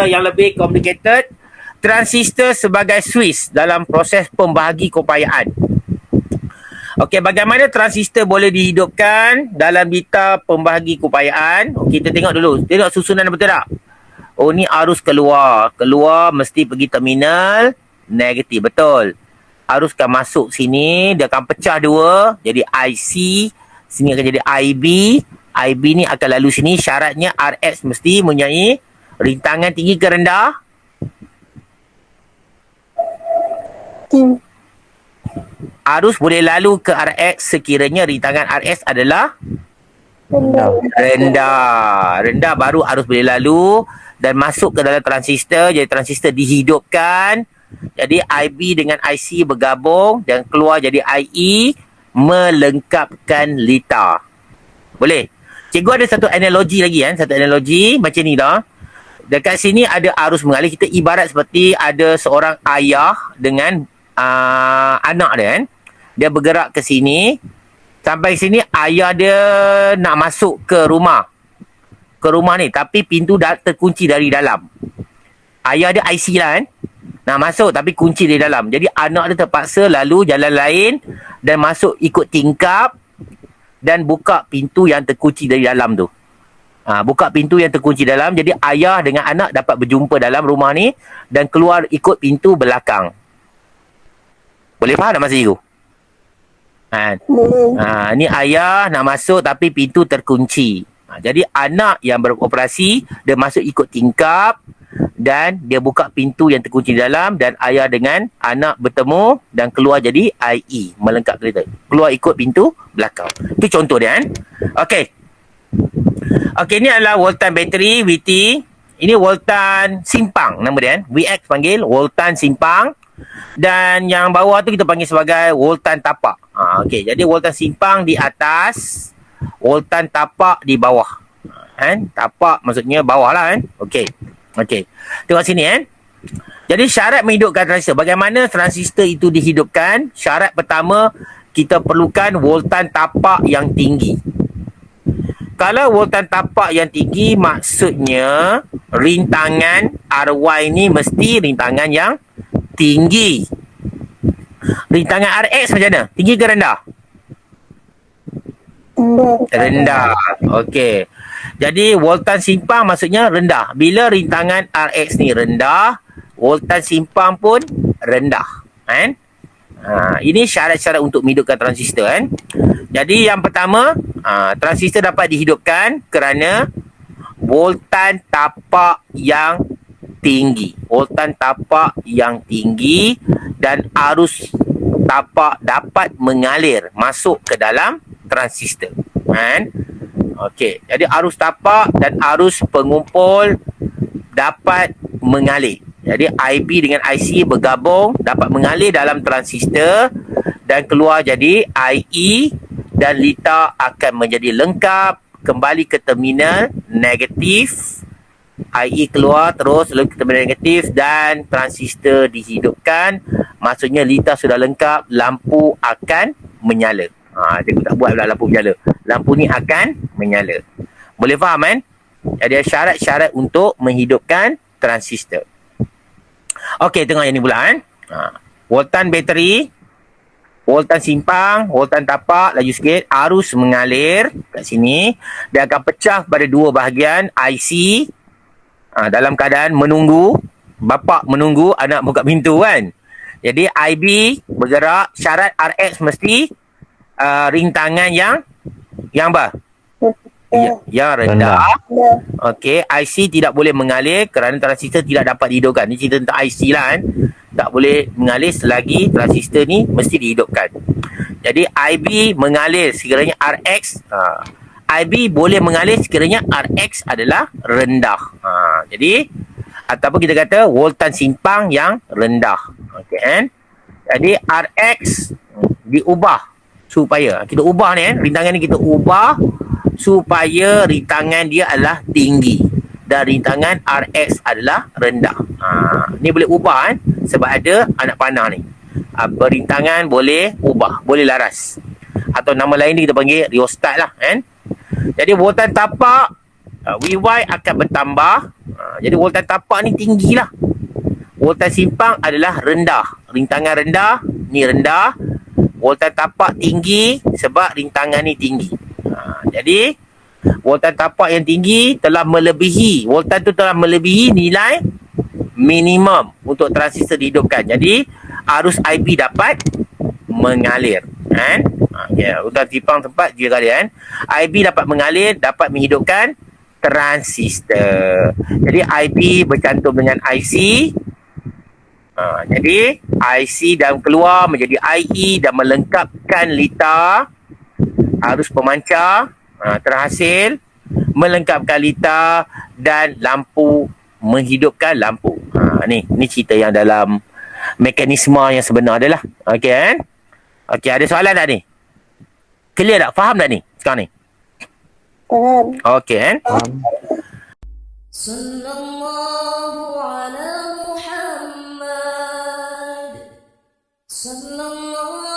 yang lebih complicated. Transistor sebagai switch dalam proses pembahagi keupayaan. Okey, bagaimana transistor boleh dihidupkan dalam dita pembahagi keupayaan? Kita tengok dulu. Tengok susunan betul tak? Oh, ni arus keluar. Keluar mesti pergi terminal negatif. Betul. Arus akan masuk sini. Dia akan pecah dua. Jadi IC. Sini akan jadi IB. IB ni akan lalu sini. Syaratnya RX mesti mempunyai rintangan tinggi ke rendah? Arus boleh lalu ke RX sekiranya rintangan RX adalah rendah. Rendah baru arus boleh lalu dan masuk ke dalam transistor. Jadi transistor dihidupkan. Jadi IB dengan IC bergabung dan keluar jadi IE, melengkapkan lita. Boleh? Cikgu ada satu analogi lagi kan? Satu analogi macam ni dah. Dekat sini ada arus mengalir. Kita ibarat seperti ada seorang ayah dengan anak dia kan. Dia bergerak ke sini. Sampai sini ayah dia nak masuk ke rumah. Ke rumah ni. Tapi pintu dah terkunci dari dalam. Ayah dia IC lah kan. Nak masuk tapi kunci dari dalam. Jadi anak dia terpaksa lalu jalan lain. Dan masuk ikut tingkap. Dan buka pintu yang terkunci dari dalam tu. Buka pintu yang terkunci dalam. Jadi ayah dengan anak dapat berjumpa dalam rumah ni. Dan keluar ikut pintu belakang. Boleh faham tak masa cikgu? Ni ayah nak masuk tapi pintu terkunci. Jadi anak yang beroperasi, dia masuk ikut tingkap dan dia buka pintu yang terkunci di dalam dan ayah dengan anak bertemu dan keluar jadi IE, melengkap kereta. Keluar ikut pintu belakang. Itu contoh dia kan. Okey. Okey, ini adalah voltan bateri VT. Ini voltan simpang nama dia kan. VX panggil voltan simpang. Dan yang bawah tu kita panggil sebagai voltan tapak. Okey, jadi voltan simpang di atas, voltan tapak di bawah. Kan? Tapak maksudnya bawah lah kan. Okey. Okey. Tengok sini kan. Jadi syarat menghidupkan transistor. Bagaimana transistor itu dihidupkan? Syarat pertama, kita perlukan voltan tapak yang tinggi. Kalau voltan tapak yang tinggi, maksudnya rintangan RY ni mesti rintangan yang tinggi. Rintangan RX macam mana? Tinggi ke rendah? Rendah. Okey. Jadi voltan simpang maksudnya rendah. Bila rintangan RX ni rendah, voltan simpang pun rendah. Kan? Ini syarat-syarat untuk menghidupkan transistor kan. Jadi yang pertama, transistor dapat dihidupkan kerana voltan tapak yang tinggi. Voltan tapak yang tinggi dan arus tapak dapat mengalir masuk ke dalam transistor. Kan? Okey. Jadi arus tapak dan arus pengumpul dapat mengalir. Jadi IB dengan IC bergabung dapat mengalir dalam transistor dan keluar jadi IE dan lita akan menjadi lengkap kembali ke terminal negatif. IE keluar terus lalu ke terminal negatif dan transistor dihidupkan. Maksudnya lita sudah lengkap, lampu akan menyala. Cikgu tak buat pula lampu menyala. Lampu ni akan menyala. Boleh faham kan? Jadi ada syarat-syarat untuk menghidupkan transistor. Okey, tengok yang ni pula kan. Voltan bateri, voltan simpang, voltan tapak, laju sikit, arus mengalir kat sini. Dia akan pecah pada dua bahagian, IC dalam keadaan menunggu, bapa menunggu anak buka pintu kan. Jadi IB bergerak, syarat RX mesti rintangan yang apa? Yang rendah. Okey, IC tidak boleh mengalir kerana transistor tidak dapat dihidupkan. Ini cerita tentang IC lah kan. Tak boleh mengalir selagi transistor ni mesti dihidupkan. Jadi IB mengalir sekiranya RX. IB boleh mengalir sekiranya RX adalah rendah. Jadi ataupun kita kata voltan simpang yang rendah. Okey kan. Jadi RX diubah supaya kita ubah ni kan. Rintangan ni kita ubah supaya rintangan dia adalah tinggi dan rintangan RX adalah rendah. Ni boleh ubah kan sebab ada anak panah ni. Berintangan boleh ubah, boleh laras. Atau nama lain ni kita panggil rheostat lah kan. Jadi voltan tapak VY akan bertambah Jadi voltan tapak ni tinggi lah. Voltan simpang adalah rendah. Rintangan rendah, ni rendah. Voltan tapak tinggi sebab rintangan ni tinggi. Jadi voltan tapak yang tinggi telah melebihi, voltan tu telah melebihi nilai minimum untuk transistor dihidupkan. Jadi arus IB dapat mengalir, kan? Voltan simpang tempat dia kali, kan? IB dapat mengalir, dapat menghidupkan transistor. Jadi IB bercantum dengan IC. Jadi IC dan keluar menjadi IE dan melengkapkan litar arus pemancar, terhasil melengkapkan litar dan lampu, menghidupkan lampu. Ni cerita yang dalam mekanisme yang sebenar adalah. Okey, kan? Okey, ada soalan tak ni? Clear tak? Faham tak ni sekarang ni? Faham. Okey, kan? Sallallahu ala Muhammad. Sallallahu